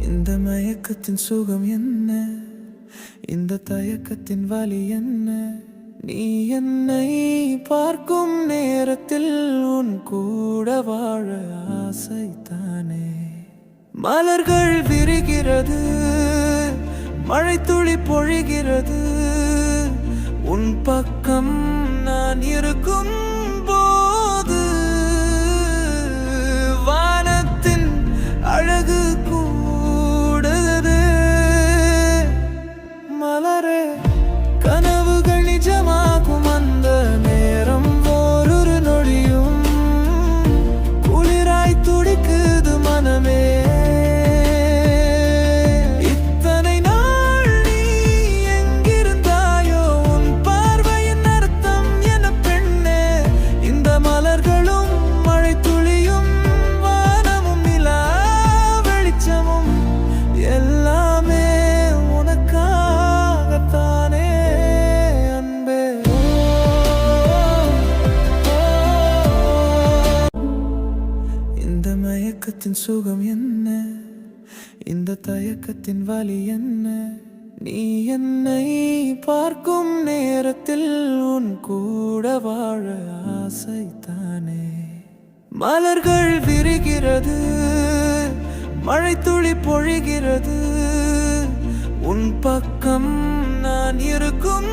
இந்த மயக்கத்தின் சுகம் என்ன? இந்த தயக்கத்தின் வலி என்ன? நீ என்னை பார்க்கும் நேரத்தில் உன் கூட வாழ ஆசைத்தானே. மலர்கள் விரிகிறது, மழை துளி பொழிகிறது, உன் பக்கம் நான் இருக்கும் போது வானத்தின் அழகு கூடுது. மலரே, கனவுகள் நிஜமாகும் அந்த நேரம் ஓரொரு நொடியும் குளிராய் துடிக்குது மனமே. மயக்கத்தின் சுகம் என்ன? இந்த தயக்கத்தின் வலி என்ன? நீ என்னை பார்க்கும் நேரத்தில் உன் கூட வாழ ஆசைத்தானே. மலர்கள் விரிகிறது, மழை துளி பொழிகிறது, உன் பக்கம் நான் இருக்கும்